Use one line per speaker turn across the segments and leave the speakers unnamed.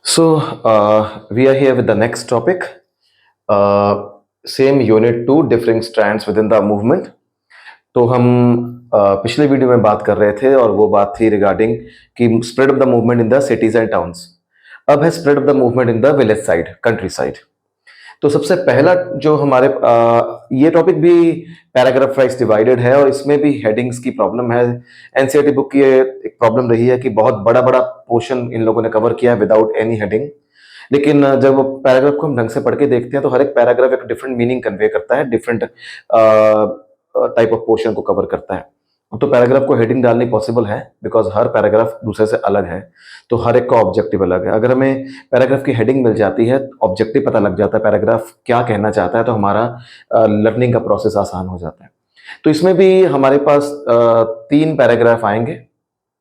We are here with the next topic. Same unit 2, differing strands within the movement. तो हम पिछले video में बात कर रहे थे और वो बात थी रिगार्डिंग कि spread of the movement in the cities and towns. अब है spread of the movement in the village side, country side. तो सबसे पहला जो हमारे ये टॉपिक भी पैराग्राफ वाइज डिवाइडेड है और इसमें भी हेडिंग्स की प्रॉब्लम है। एनसीईआरटी बुक की ये एक प्रॉब्लम रही है कि बहुत बड़ा बड़ा पोर्शन इन लोगों ने कवर किया है विदाउट एनी हेडिंग। लेकिन जब पैराग्राफ को हम ढंग से पढ़ के देखते हैं तो हर एक पैराग्राफ एक डिफरेंट मीनिंग कन्वे करता है, डिफरेंट टाइप ऑफ पोर्शन को कवर करता है। तो पैराग्राफ को हेडिंग डालनी पॉसिबल है बिकॉज हर पैराग्राफ दूसरे से अलग है, तो हर एक का ऑब्जेक्टिव अलग है। अगर हमें पैराग्राफ की हेडिंग मिल जाती है, ऑब्जेक्टिव पता लग जाता है, पैराग्राफ क्या कहना चाहता है, तो हमारा लर्निंग का प्रोसेस आसान हो जाता है। तो इसमें भी हमारे पास 3 पैराग्राफ आएंगे,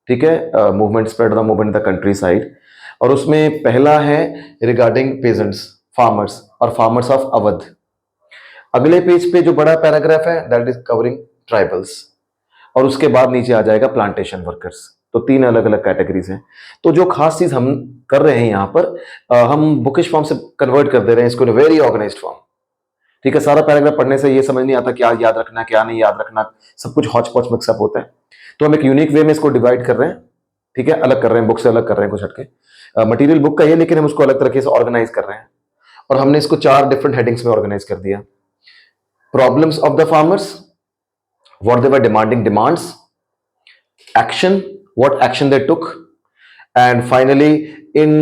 ठीक है, movement spread the movement the country side. और उसमें पहला है रिगार्डिंग पेजेंट्स, फार्मर्स और फार्मर्स ऑफ अवध। अगले पेज पे जो बड़ा पैराग्राफ है दैट इज कवरिंग ट्राइबल्स, और उसके बाद नीचे आ जाएगा प्लांटेशन वर्कर्स। तो 3 अलग अलग कैटेगरीज हैं। तो जो खास चीज हम कर रहे हैं यहाँ पर, हम बुकिश फॉर्म से कन्वर्ट कर दे रहे हैं इसको वेरी ऑर्गेनाइज्ड फॉर्म। ठीक है, सारा पैराग्राफ पढ़ने से ये समझ नहीं आता क्या याद रखना क्या नहीं याद रखना, सब कुछ हॉच पॉच मिक्सअप होता है। तो हम एक यूनिक वे में इसको डिवाइड कर रहे हैं, ठीक है, अलग कर रहे हैं, बुक से अलग कर रहे हैं कुछ हटके। मटेरियल बुक का ही, लेकिन हम उसको अलग तरीके से ऑर्गेनाइज कर रहे हैं और हमने इसको 4 डिफरेंट हेडिंग्स में ऑर्गेनाइज कर दिया। Problems of the farmers, what they were demanding demands, action, what action they took, and finally in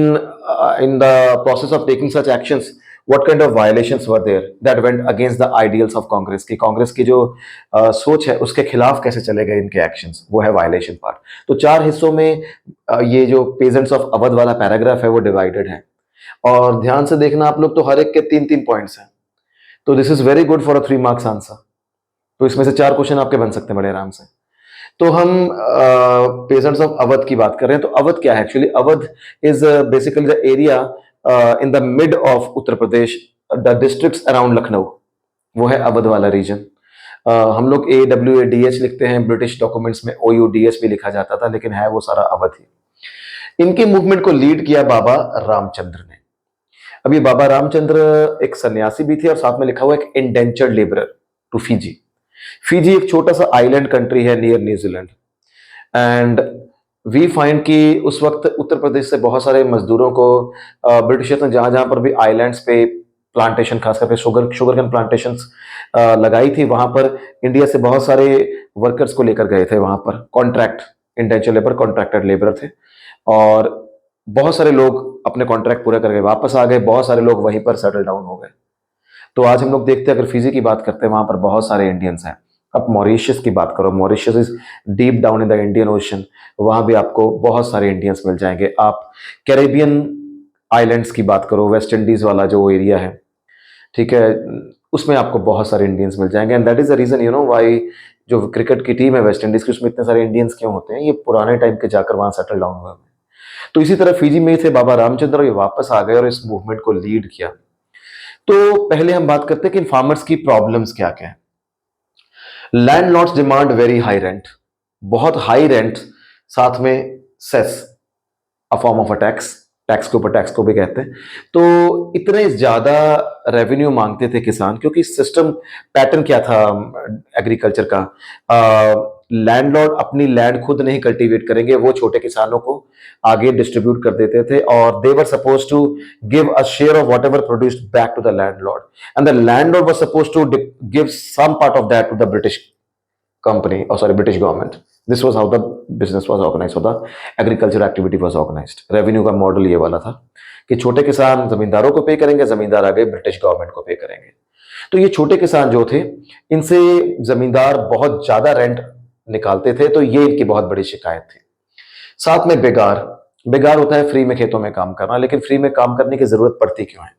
the process of taking such actions what kind of violations were there that went against the ideals of Congress की। कांग्रेस की जो सोच है उसके खिलाफ कैसे चले गए इनके एक्शंस, वो है वायलेशन पार्ट। तो 4 हिस्सों में ये जो पेजेंट्स ऑफ अवध वाला पैराग्राफ है वो डिवाइडेड है। और ध्यान से देखना आप लोग, तो हर एक के 3-3 पॉइंट्स हैं। तो this is very good for a 3 marks answer. तो इसमें से 4 क्वेश्चन आपके बन सकते हैं बड़े आराम से। तो हम पेजेंट्स ऑफ अवध की बात कर रहे हैं। तो अवध क्या है actually? Awadh is basically the area in the mid of Uttar Pradesh, the districts around Lucknow, वो है अवध वाला रीजन। हम लोग AWADH लिखते हैं, ब्रिटिश डॉक्यूमेंट्स में OUDH भी लिखा जाता था, लेकिन है वो सारा अवध ही। इनके मूवमेंट को लीड किया बाबा रामचंद्र ने। अब ये बाबा रामचंद्र एक सन्यासी भी थे और साथ में लिखा हुआ एक indentured labourer to Fiji. Fiji एक छोटा सा आइलैंड कंट्री है near New Zealand, and we find कि उस वक्त उत्तर प्रदेश से बहुत सारे मजदूरों को ब्रिटिशर्स ने जहां जहां पर भी आइलैंड्स पे प्लांटेशन, खास करके शुगर कैन प्लांटेशन लगाई थी, वहां पर इंडिया से बहुत सारे वर्कर्स को लेकर गए थे। वहां पर contract, indenture labour, contracted labour थे, और बहुत सारे लोग अपने कॉन्ट्रैक्ट पूरा करके वापस आ गए, बहुत सारे लोग वहीं पर सेटल डाउन हो गए। तो आज हम लोग देखते हैं, अगर फिजी की बात करते हैं, वहां पर बहुत सारे इंडियंस हैं। अब मॉरिशस की बात करो, Mauritius is deep down in the Indian ocean, वहां भी आपको बहुत सारे इंडियंस मिल जाएंगे। आप कैरेबियन आइलैंड्स की बात करो, वेस्ट इंडीज वाला जो एरिया है, ठीक है, उसमें आपको बहुत सारे इंडियंस मिल जाएंगे। And that is the reason you know why जो क्रिकेट की टीम है वेस्ट इंडीज की, उसमें इतने सारे इंडियंस क्यों होते हैं, ये पुराने टाइम के जाकर वहां सेटल डाउन हुए। तो इसी तरह फिजी में थे बाबा रामचंद्र, ये वापस आ गए और इस मूवमेंट को लीड किया। तो पहले हम बात करते हैं कि इन फार्मर्स की प्रॉब्लम्स क्या क्या है। Landlords demand very high rent, बहुत हाई रेंट, साथ में cess, a form of a tax, tax के ऊपर टैक्स को भी कहते हैं। तो इतने ज्यादा रेवेन्यू मांगते थे किसान, क्योंकि सिस्टम पैटर्न क्या था एग्रीकल्चर का, लैंडलॉर्ड अपनी लैंड खुद नहीं कल्टीवेट करेंगे, वो छोटे किसानों को आगे डिस्ट्रीब्यूट कर देते थे, और they were suppose to give a share of whatever produced back to the landlord, and the landlord was suppose to give some part of that to the British company, or sorry, British government. This was how the business was organized, or the agriculture activity was organized. Revenue का model ये वाला था कि छोटे किसान जमींदारों को पे करेंगे, जमींदार आगे ब्रिटिश गवर्नमेंट को पे करेंगे। तो ये छोटे किसान जो थे, इनसे जमींदार बहुत ज्यादा रेंट निकालते थे, तो ये इनकी बहुत बड़ी शिकायत थी। साथ में बेगार, बेगार होता है फ्री में खेतों में काम करना, लेकिन फ्री में काम करने की जरूरत पड़ती क्यों है?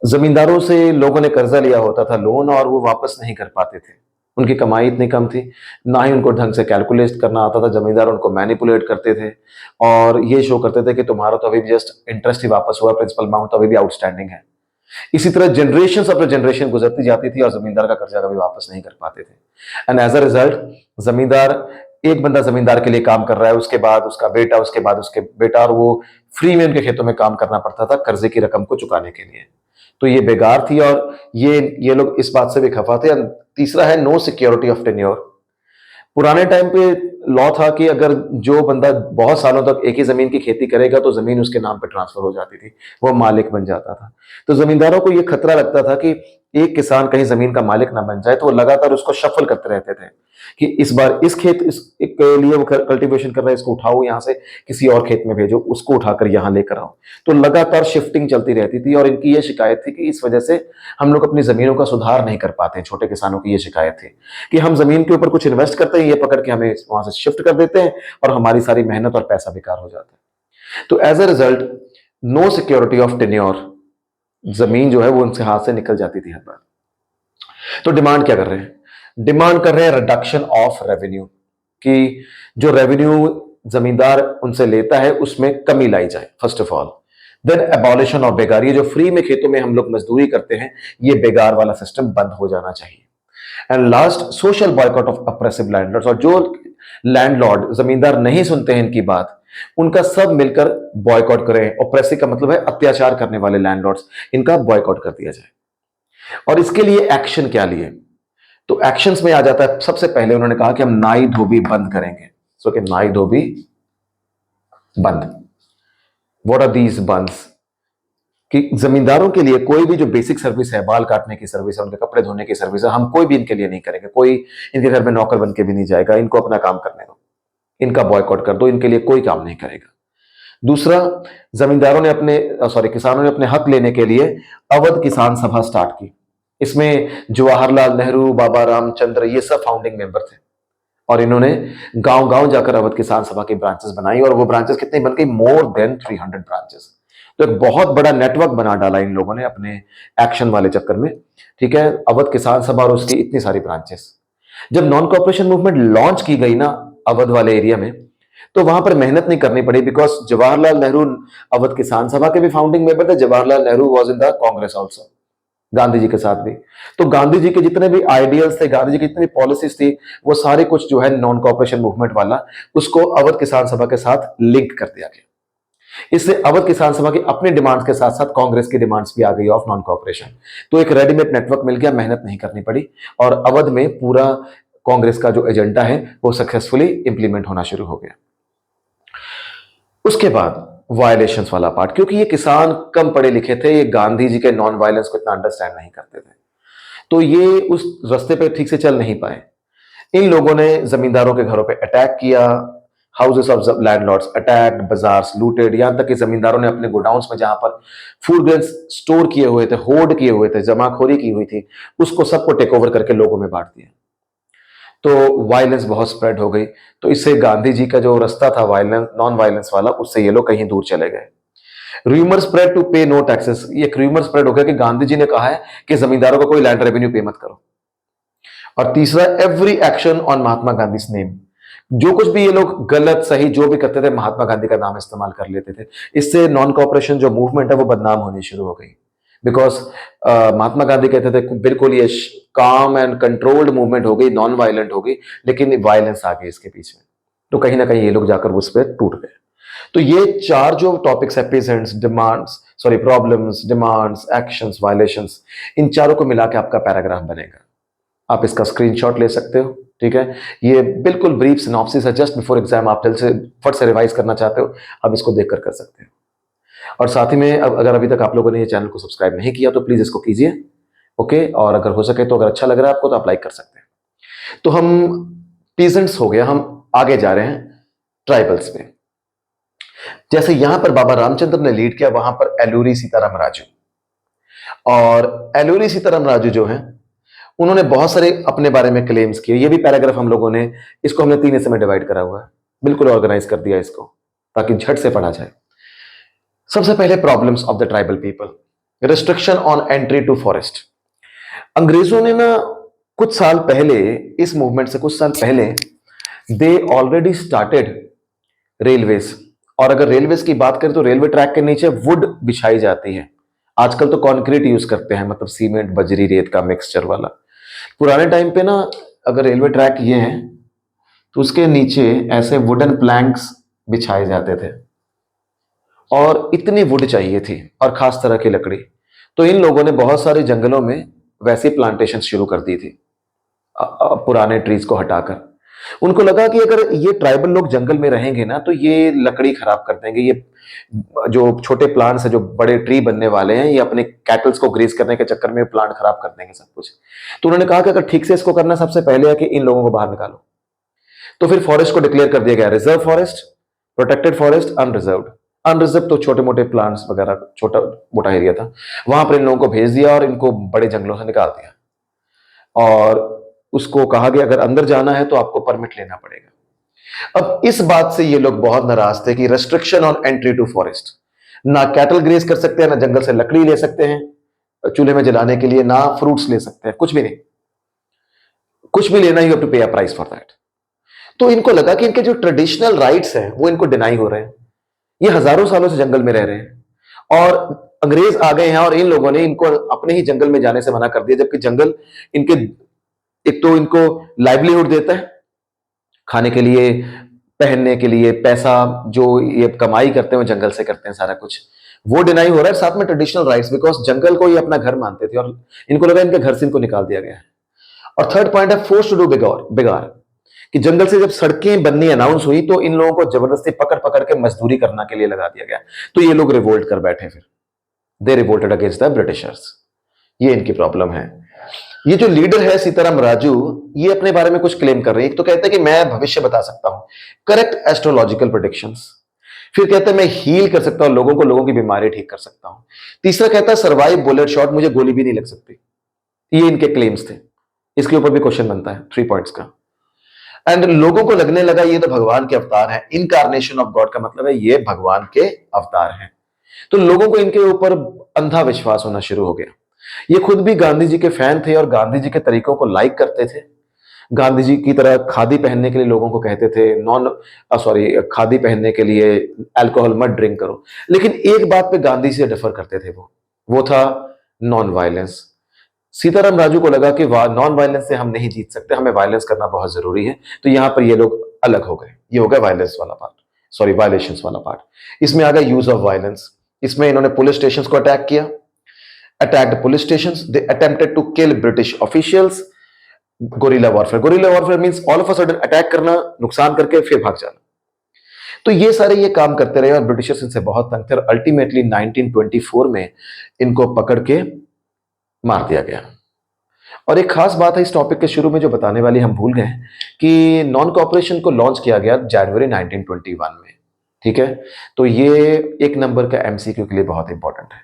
जमींदारों से लोगों ने कर्जा लिया होता था लोन, और वो वापस नहीं कर पाते थे, उनकी कमाई इतनी कम थी, ना ही उनको ढंग से कैलकुलेट करना आता था, जमींदार उनको मैनिपुलेट करते थे और ये शो करते थे कि तुम्हारा तो अभी भी जस्ट इंटरेस्ट ही वापस हुआ, प्रिंसिपल अमाउंट तो अभी भी आउटस्टैंडिंग है। इसी तरह जनरेशन आफ्टर जनरेशन गुजरती जाती थी और जमींदार का कर्जा कभी वापस नहीं कर पाते थे। एंड एज अ रिजल्ट जमींदार एक बंदा जमींदार के लिए काम कर रहा है, उसके बाद उसका बेटा, उसके बाद उसके बेटा, और वो फ्री में उनके खेतों में काम करना पड़ता था कर्जे की रकम को चुकाने के लिए। तो ये बेगार थी, और ये लोग इस बात से भी खफा थे। तीसरा है नो सिक्योरिटी ऑफ टेन्योर। पुराने टाइम पे लॉ था कि अगर जो बंदा बहुत सालों तक एक ही जमीन की खेती करेगा तो जमीन उसके नाम पे ट्रांसफर हो जाती थी, वो मालिक बन जाता था। तो जमींदारों को ये खतरा लगता था कि एक किसान कहीं जमीन का मालिक ना बन जाए, तो वो लगातार उसको शफल करते रहते थे कि इस बार इस खेत इस एक के लिए वो कल्टीवेशन कर रहा है, इसको उठाओ यहां से किसी और खेत में भेजो, उसको उठाकर यहां लेकर आओ। तो लगातार शिफ्टिंग चलती रहती थी, और इनकी ये शिकायत थी कि इस वजह से हम लोग अपनी जमीनों का सुधार नहीं कर पाते। छोटे किसानों की ये शिकायत थी कि हम जमीन के ऊपर कुछ इन्वेस्ट करते हैं, ये पकड़ के हमें वहां से शिफ्ट कर देते हैं, और हमारी सारी मेहनत और पैसा बेकार हो जाता है। तो as a result, no security of tenure, जमीन जो है वो उनसे हाथ से निकल जाती थी हर बार। तो डिमांड क्या कर रहे हैं? डिमांड कर रहे हैं रिडक्शन ऑफ रेवेन्यू, कि जो रेवेन्यू जमींदार उनसे लेता है उसमें कमी लाई जाए first of all. Then abolition of बेगार, ये जो फ्री में खेतों में हम लोग मजदूरी करते हैं, ये बेगार वाला सिस्टम बंद हो जाना चाहिए। And last, social boycott of oppressive landlords, और जो लैंडलॉर्ड जमींदार नहीं सुनते हैं इनकी बात, उनका सब मिलकर बॉयकॉट करें। ऑप्रेसिव का मतलब है अत्याचार करने वाले लैंडलॉर्ड्स, इनका बॉयकॉट कर दिया जाए। और इसके लिए एक्शन क्या लिए? तो एक्शंस में आ जाता है, सबसे पहले उन्होंने कहा कि हम नाई धोबी बंद करेंगे। सो कि नाई धोबी बंद। व्हाट आर दीज बंद्स? कि जमींदारों के लिए कोई भी जो बेसिक सर्विस है, बाल काटने की सर्विस है, उनके कपड़े धोने की सर्विस है, हम कोई भी इनके लिए नहीं करेंगे। कोई इनके घर में नौकर बन के भी नहीं जाएगा, इनको अपना काम करने दो, इनका बॉयकॉट कर दो, इनके लिए कोई काम नहीं करेगा। दूसरा, जमींदारों ने किसानों ने अपने हक लेने के लिए अवध किसान सभा स्टार्ट की। इसमें जवाहरलाल नेहरू, बाबा रामचंद्र, ये सब फाउंडिंग मेंबर थे, और इन्होंने गांव गांव जाकर अवध किसान सभा की ब्रांचेस बनाई, और वो ब्रांचेस कितनी बन गई? More than 300 branches. तो एक बहुत बड़ा नेटवर्क बना डाला इन लोगों ने अपने एक्शन वाले चक्कर में। ठीक है, अवध किसान सभा और उसकी इतनी सारी ब्रांचेस। जब नॉन कॉपरेशन मूवमेंट लॉन्च की गई ना अवध वाले एरिया में, तो वहां पर मेहनत नहीं करनी पड़ी, बिकॉज जवाहरलाल नेहरू अवध किसान सभा के भी फाउंडिंग मेंबर थे। Jawaharlal Nehru was in the Congress also, Gandhi ji के साथ भी। तो गांधी जी के जितने भी आइडियल्स थे, गांधी जी की जितनी भी पॉलिसीज थी, वो सारे कुछ जो है नॉन कॉपरेशन मूवमेंट वाला, उसको अवध किसान सभा के साथ लिंक कर दिया गया। इससे अवध किसान सभा की अपनी डिमांड्स के साथ साथ कांग्रेस की डिमांड्स भी आ गई ऑफ नॉन कॉपरेशन। तो एक रेडीमेड नेटवर्क मिल गया, मेहनत नहीं करनी पड़ी, और अवध में पूरा कांग्रेस का जो एजेंडा है वो सक्सेसफुली इंप्लीमेंट होना शुरू हो गया। उसके बाद वायलेशंस वाला पार्ट, क्योंकि ये किसान कम पढ़े लिखे थे, ये गांधी जी के नॉन वायलेंस को इतना अंडरस्टैंड नहीं करते थे, तो ये उस रास्ते पे ठीक से चल नहीं पाए। इन लोगों ने जमींदारों के घरों पे अटैक किया, houses of landlords attacked, bazaars looted, यहां तक कि जमींदारों ने अपने गोडाउन्स में जहां पर फूड ग्रेन्स स्टोर किए हुए थे, होर्ड किए हुए थे, जमाखोरी की हुई थी, उसको सबको टेक ओवर करके लोगों में बांट दिया। तो वायलेंस बहुत स्प्रेड हो गई। तो इससे गांधी जी का जो रास्ता था वायलेंस, नॉन वायलेंस वाला, उससे ये लोग कहीं दूर चले गए। रूमर स्प्रेड टू पे नो टैक्सेस, ये एक रूमर स्प्रेड हो गया कि गांधी जी ने कहा है कि जमींदारों को कोई लैंड रेवेन्यू पे मत करो। और तीसरा, every action on Mahatma Gandhi name, जो कुछ भी ये लोग गलत सही जो भी करते थे, महात्मा गांधी का नाम इस्तेमाल कर लेते थे। इससे नॉन कॉपरेशन जो मूवमेंट है वो बदनाम होनी शुरू हो गई, बिकॉज महात्मा गांधी कहते थे बिल्कुल ये काम एंड कंट्रोल्ड मूवमेंट हो गई, नॉन वायलेंट हो गई, लेकिन वायलेंस आ गई इसके पीछे। तो कहीं ना कहीं ये लोग जाकर उस पर टूट गए। तो ये चार जो टॉपिक्स है, patients, demands, sorry problems, demands, actions, violations, इन चारों को मिला के आपका पैराग्राफ बनेगा। आप इसका स्क्रीनशॉट ले सकते हो। ठीक है, ये बिल्कुल ब्रीफ सिनॉप्सिस है, जस्ट बिफोर एग्जाम आप दिल से फट से रिवाइज करना चाहते हो, आप इसको देखकर कर सकते हो। और साथ ही में अगर अभी तक आप लोगों ने ये चैनल को सब्सक्राइब नहीं किया तो प्लीज इसको कीजिए। ओके, और अगर हो सके तो अगर अच्छा लग रहा है आपको तो आप लाइक कर सकते हैं। तो हम पीजेंट्स हो गया, हम आगे जा रहे हैं ट्राइबल्स पे। जैसे यहां पर बाबा रामचंद्र ने लीड किया, वहां पर एलूरी सीताराम राजू, और एलूरी सीताराम राजू जो है उन्होंने बहुत सारे अपने बारे में क्लेम्स किए। ये भी पैराग्राफ हम लोगों ने इसको हमने 3 हिस्से में डिवाइड करा हुआ है, बिल्कुल ऑर्गेनाइज कर दिया इसको ताकि झट से पढ़ा जाए। सबसे पहले problems of the tribal people, restriction on entry to forest. अंग्रेजों ने ना कुछ साल पहले, इस मूवमेंट से कुछ साल पहले, दे ऑलरेडी स्टार्टेड रेलवेज। और अगर रेलवेज की बात करें तो रेलवे ट्रैक के नीचे वुड बिछाई जाती है। आजकल तो कंक्रीट यूज करते हैं, मतलब सीमेंट बजरी रेत का मिक्सचर वाला। पुराने टाइम पे ना अगर रेलवे ट्रैक ये है तो उसके नीचे ऐसे वुडन प्लैंक्स बिछाए जाते थे और इतनी वुड चाहिए थी और खास तरह की लकड़ी। तो इन लोगों ने बहुत सारे जंगलों में वैसी प्लांटेशन शुरू कर दी थी, पुराने ट्रीज को हटाकर। उनको लगा कि अगर ये ट्राइबल लोग जंगल में रहेंगे ना तो ये लकड़ी खराब कर देंगे, ये जो छोटे प्लांट्स है जो बड़े ट्री बनने वाले हैं ये अपने कैटल्स को ग्रेज करने के चक्कर में प्लांट खराब कर देंगे सब कुछ। तो उन्होंने कहा कि अगर ठीक से इसको करना, सबसे पहले है कि इन लोगों को बाहर निकालो। तो फिर फॉरेस्ट को डिक्लेयर कर दिया गया reserve forest, protected forest, unreserved. Unreserve तो छोटे मोटे प्लांट्स वगैरह छोटा मोटा एरिया था, वहां पर इन लोगों को भेज दिया और इनको बड़े जंगलों से निकाल दिया। और उसको कहा गया अगर अंदर जाना है तो आपको परमिट लेना पड़ेगा। अब इस बात से ये लोग बहुत नाराज थे कि restriction on entry to forest, ना कैटल ग्रेज कर सकते हैं, ना जंगल से लकड़ी ले सकते हैं चूल्हे में जलाने के लिए, ना फ्रूट्स ले सकते हैं, कुछ भी नहीं। कुछ भी लेना, यू हैव टू पे अ प्राइस फॉर दैट। तो इनको लगा कि इनके जो ट्रेडिशनल राइट्स हैं वो इनको डिनाई हो रहे हैं। ये हजारों सालों से जंगल में रह रहे हैं और अंग्रेज आ गए हैं और इन लोगों ने इनको अपने ही जंगल में जाने से मना कर दिया, जबकि जंगल इनके, एक तो इनको लाइवलीहुड देता है, खाने के लिए, पहनने के लिए, पैसा जो ये कमाई करते हैं वो जंगल से करते हैं सारा कुछ, वो डिनाई हो रहा है। साथ में ट्रेडिशनल राइट्स, बिकॉज जंगल को ये अपना घर मानते थे और इनको लगा इनके घर से इनको निकाल दिया गया है। और थर्ड पॉइंट है फोर्स टू डू बिगार बिगार, कि जंगल से जब सड़कें बननी अनाउंस हुई तो इन लोगों को जबरदस्ती पकड़ पकड़ के मजदूरी करना के लिए लगा दिया गया। तो ये लोग रिवोल्ट कर बैठे, फिर दे रिवोल्टेड अगेंस्ट द ब्रिटिशर्स। ये इनकी प्रॉब्लम है। ये जो लीडर है सीताराम राजू, ये अपने बारे में कुछ क्लेम कर रहे हैं। एक तो कहते हैं कि मैं भविष्य बता सकता हूं, करेक्ट एस्ट्रोलॉजिकल प्रेडिक्शंस। फिर कहता है मैं हील कर सकता हूं लोगों को, लोगों की बीमारी ठीक कर सकता हूं। तीसरा कहता है सर्वाइव बुलेट शॉट, मुझे गोली भी नहीं लग सकती। ये इनके क्लेम्स थे। इसके ऊपर भी क्वेश्चन बनता है 3 पॉइंट्स का। एंड लोगों को लगने लगा ये तो भगवान के अवतार हैं। इनकारनेशन ऑफ गॉड का मतलब है ये भगवान के अवतार हैं। तो लोगों को इनके ऊपर अंधा विश्वास होना शुरू हो गया। ये खुद भी गांधी जी के फैन थे और गांधी जी के तरीकों को लाइक करते थे। गांधी जी की तरह खादी पहनने के लिए लोगों को कहते थे, खादी पहनने के लिए अल्कोहल मत ड्रिंक करो। लेकिन एक बात पे गांधी से डिफर करते थे, वो था नॉन वायलेंस। सीताराम राजू को लगा कि नॉन वायलेंस से हम नहीं जीत सकते, हमें वायलेंस करना बहुत जरूरी है। तो यहां पर ये लोग अलग हो गए। ये हो गया वायलेंस वाला पार्ट, सॉरी वायलेशंस वाला पार्ट। इसमें आ गया यूज ऑफ वायलेंस। इसमें इन्होंने पुलिस स्टेशन को अटैक किया, attacked police stations, they attempted to kill British officials. Guerrilla warfare, guerrilla warfare means all of a sudden attack करना, नुकसान करके फिर भाग जाना। तो ये सारे ये काम करते रहे और ब्रिटिशर्स इनसे बहुत तंग थे और अल्टीमेटली 1924 में इनको पकड़ के मार दिया गया। और एक खास बात है इस टॉपिक के शुरू में जो बताने वाली हम भूल गए कि नॉन कॉपरेशन को लॉन्च किया गया जनवरी 1921 में। ठीक है, तो ये एक नंबर का एमसीक्यू के लिए बहुत इंपॉर्टेंट है।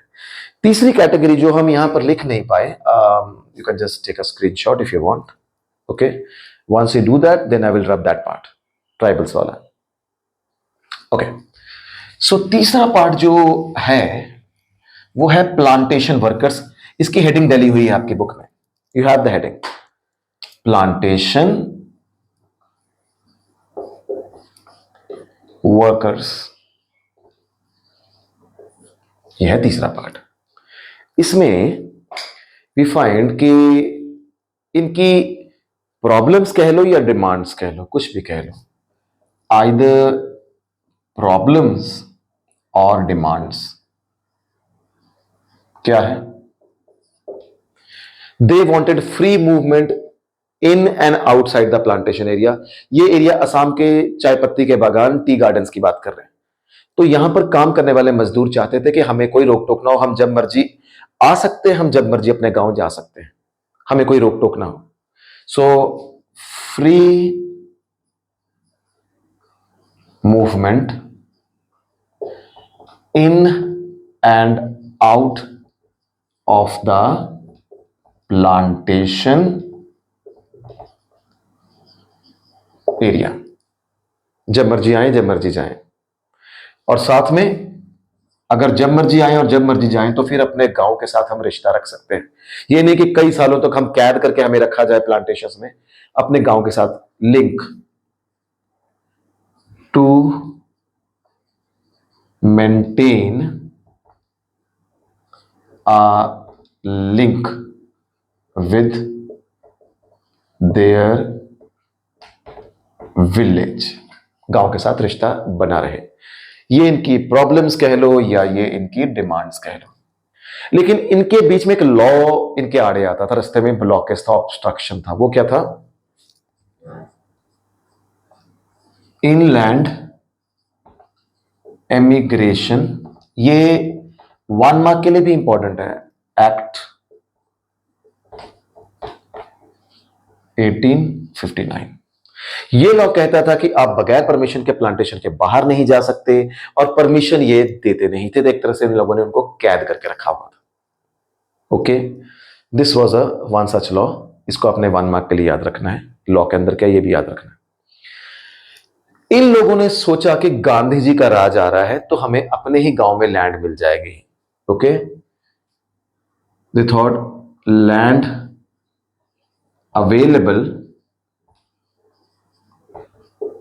तीसरी कैटेगरी जो हम यहां पर लिख नहीं पाए, you can just take a screenshot if you want. Okay, once you do that then I will rub that part, tribals वाला। ओके, सो तीसरा पार्ट जो है वो है प्लांटेशन वर्कर्स। इसकी हेडिंग डली हुई है आपकी बुक में, you have the heading plantation workers. यह है तीसरा पार्ट। इसमें वी फाइंड कि इनकी प्रॉब्लम्स कह लो या डिमांड्स कह लो, कुछ भी कह लो, आइदर प्रॉब्लम्स और डिमांड्स क्या है। They wanted free movement in and outside the plantation area. ये एरिया असम के चाय पत्ती के बागान, टी गार्डन्स की बात कर रहे हैं। तो यहां पर काम करने वाले मजदूर चाहते थे कि हमें कोई रोक टोक ना हो, हम जब मर्जी आ सकते हैं, हम जब मर्जी अपने गांव जा सकते हैं, हमें कोई रोक टोक ना हो। So free movement in and out of the plantation area, जब मर्जी आए जब मर्जी जाएं। और साथ में अगर जब मर्जी आए और जब मर्जी जाएं तो फिर अपने गांव के साथ हम रिश्ता रख सकते हैं। ये नहीं कि कई सालों तक हम कैद करके हमें रखा जाए प्लांटेशंस में, अपने गांव के साथ link to maintain a link with their village, गांव के साथ रिश्ता बना रहे। ये इनकी प्रॉब्लम्स कह लो या ये इनकी डिमांड्स कह लो। लेकिन इनके बीच में एक लॉ इनके आड़े आता था, रास्ते में ब्लॉकेज था, ऑब्स्ट्रक्शन था। वो क्या था? Inland emigration. ये 1 मार्क के लिए भी इंपॉर्टेंट है। एक्ट 1859। ये लॉ कहता था कि आप बगैर परमिशन के प्लांटेशन के बाहर नहीं जा सकते, और परमिशन ये देते नहीं थे, तो एक तरह से इन लोगों ने उनको कैद करके रखा हुआ था। Okay, this was a one such law. इसको अपने 1 मार्क के लिए याद रखना है। लॉ के अंदर क्या, ये भी याद रखना है। इन लोगों ने सोचा कि गांधी जी का राज आ रहा है तो हमें अपने ही गांव में लैंड मिल जाएगी। Okay, they thought land available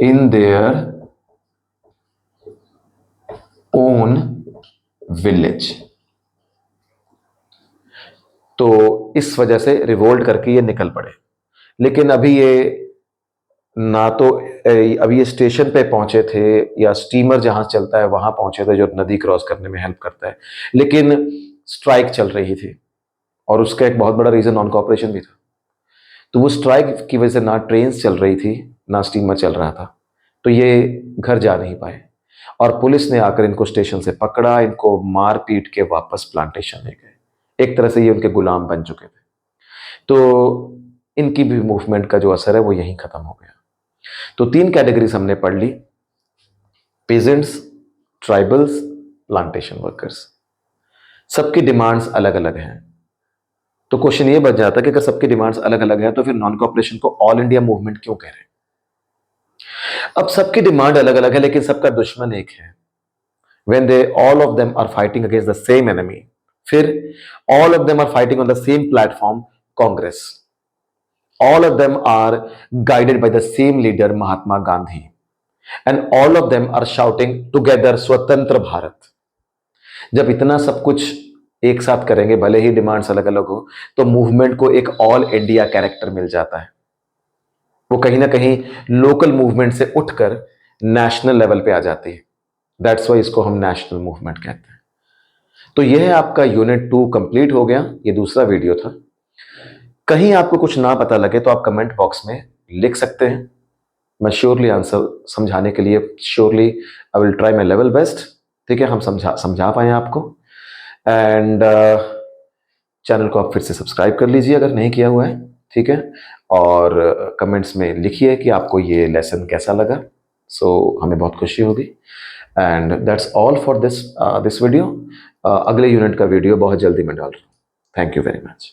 in their own village. तो इस वजह से रिवोल्ट करके ये निकल पड़े। लेकिन अभी ये ना तो अभी ये स्टेशन पे पहुंचे थे या स्टीमर जहां चलता है वहां पहुंचे थे, जो नदी क्रॉस करने में हेल्प करता है, लेकिन स्ट्राइक चल रही थी, और उसका एक बहुत बड़ा रीजन नॉन कॉपरेशन भी था। तो वो स्ट्राइक की वजह से ना ट्रेन चल रही थी ना स्टीमर चल रहा था, तो ये घर जा नहीं पाए, और पुलिस ने आकर इनको स्टेशन से पकड़ा, इनको मार पीट के वापस प्लांटेशन ले गए। एक तरह से ये उनके गुलाम बन चुके थे। तो इनकी भी मूवमेंट का जो असर है वो यहीं खत्म हो गया। तो 3 कैटेगरीज हमने पढ़ ली: पेजेंट्स, ट्राइबल्स, प्लांटेशन वर्कर्स। सबकी डिमांड्स अलग अलग हैं। तो क्वेश्चन ये बच जाता है कि अगर सबकी डिमांड्स अलग अलग है तो फिर नॉन कॉपरेशन को ऑल इंडिया मूवमेंट क्यों कह रहे हैं? अब सबकी डिमांड अलग अलग है, लेकिन सबका दुश्मन एक है। when they all of them are fighting against the same enemy, फिर all of them are fighting on the same platform, Congress. All of them are guided by the same leader, Mahatma Gandhi, and all of them are shouting together स्वतंत्र भारत। जब इतना सब कुछ एक साथ करेंगे, भले ही डिमांड्स अलग अलग हो, तो मूवमेंट को एक ऑल इंडिया कैरेक्टर मिल जाता है। वो कहीं ना कहीं लोकल मूवमेंट से उठकर नेशनल लेवल पे आ जाती है। दैट्स वाई इसको हम नेशनल मूवमेंट कहते हैं। तो यह आपका यूनिट 2 कंप्लीट हो गया। ये दूसरा वीडियो था। कहीं आपको कुछ ना पता लगे तो आप कमेंट बॉक्स में लिख सकते हैं। मैं श्योरली आंसर समझाने के लिए surely I will try my level best. ठीक है, हम समझा पाए आपको। एंड चैनल को आप फिर से सब्सक्राइब कर लीजिए अगर नहीं किया हुआ है। ठीक है, और कमेंट्स में लिखिए कि आपको ये लेसन कैसा लगा। सो हमें बहुत खुशी होगी। And that's all for this video. अगले यूनिट का वीडियो बहुत जल्दी मैं डाल रहा हूँ। Thank you very much.